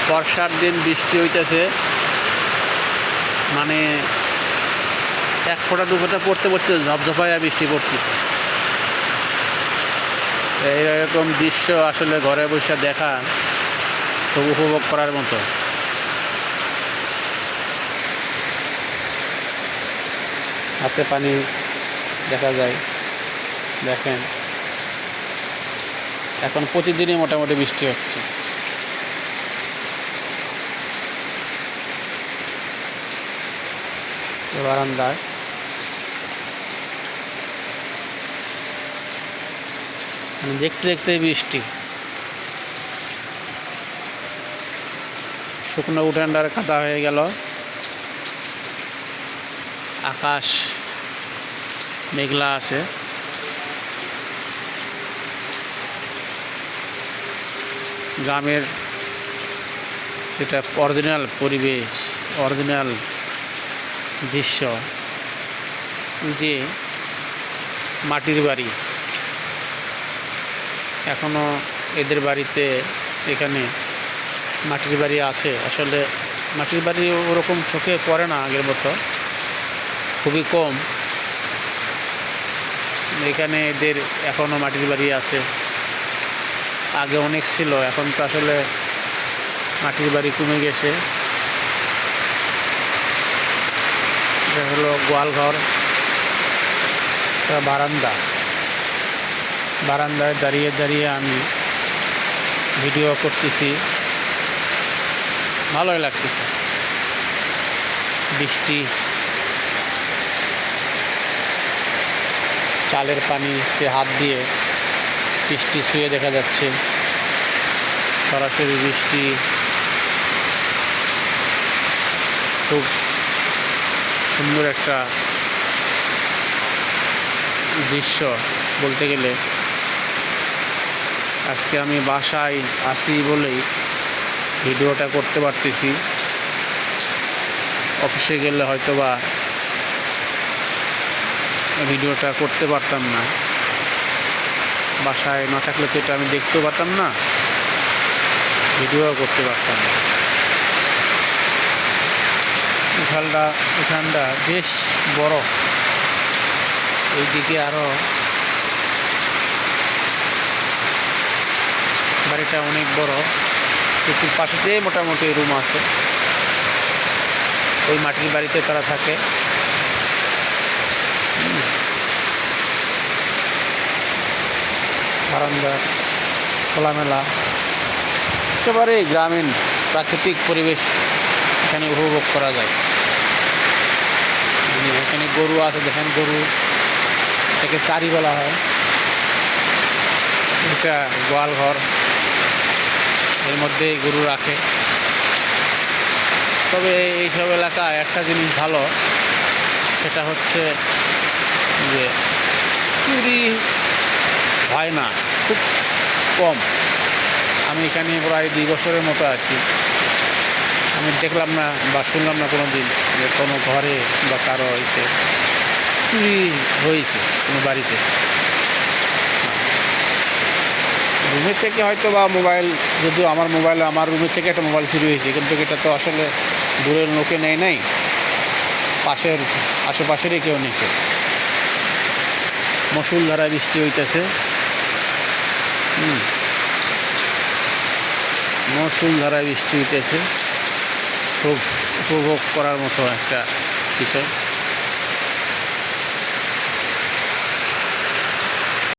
বর্ষার দিন বৃষ্টি হইতেছে, মানে এক ফোঁটা দু ফোঁটা পড়তে পড়তে ঝপঝপাইয়া বৃষ্টি পড়ছে। এইরকম দৃশ্য আসলে ঘরে বসে দেখা খুব উপভোগ করার মতো। হাতে পানি দেখা যায়, দেখেন এখন প্রতিদিনই মোটামুটি বৃষ্টি হচ্ছে। বারান্দায় দেখতে দেখতে বৃষ্টি, শুকনো উঠানটার কাদা হয়ে গেল, আকাশ মেঘলা আছে। গ্রামের যেটা অরিজিনাল পরিবেশ, অরিজিনাল দৃশ্য, যে মাটির বাড়ি, এখনো এদের বাড়িতে এখানে মাটির বাড়ি আছে। আসলে মাটির বাড়ি ওরকম চোখে পড়ে না আগের মতো, খুবই কম। এখানে এদের এখনো মাটির বাড়ি আছে, আগে অনেক ছিল, এখন তো আসলে মাটির বাড়ি কমে গেছে। এটা হলো গোয়ালঘর, বারান্দা। বারান্দায় দাঁড়িয়ে দাঁড়িয়ে আমি ভিডিও করতেছি, ভালোই লাগতেছে। বৃষ্টি, চালের পানিতে হাত দিয়ে বৃষ্টি ছুঁয়ে দেখা যাচ্ছে, সরাসরি বৃষ্টি। খুব সুন্দর একটা দৃশ্য বলতে গেলে। আজকে আমি বাসায় আসি বলেই ভিডিওটা করতে পারতেছি, অফিসে গেলে হয়তো বা ভিডিওটা করতে পারতাম না। বাসায় না থাকলে তো এটা আমি দেখতেও পারতাম না, ভিডিও করতে পারতাম না। উঠানটা বেশ বড়, এইদিকে আরও বাড়িটা অনেক বড়, একটু পাশেতে মোটামুটি রুম আছে। ওই মাটির বাড়িতে তারা থাকে। বারান্দা খোলামেলা, একেবারে গ্রামীণ প্রাকৃতিক পরিবেশ এখানে উপভোগ করা যায়। এখানে গরু আছে, দেখেন গরু, এটাকে চারি বলা হয়। এটা গোয়াল ঘর, এর মধ্যে গরু রাখে। তবে এইসব এলাকায় একটা জিনিস ভালো, সেটা হচ্ছে যে চুরি হয় না, খুব কম। আমি এখানে প্রায় 2 বছরের মতো আছি, আমি দেখলাম না বা শুনলাম না কোনো দিন যে কোনো ঘরে বা কারো হয়েছে চুরি হয়েছে কোনো বাড়িতে। রুমের থেকে হয়তো বা মোবাইল, যদিও আমার রুমের থেকে একটা মোবাইল চুরি হয়েছে, কিন্তু এটা তো আসলে দূরের লোকে নেয় নাই, আশেপাশেরই কেউ নিয়েছে। মুষলধারায় বৃষ্টি হইতেছে, মুষলধারায় বৃষ্টি হইতেছে, খুব উপভোগ করার মতো একটা বিষয়।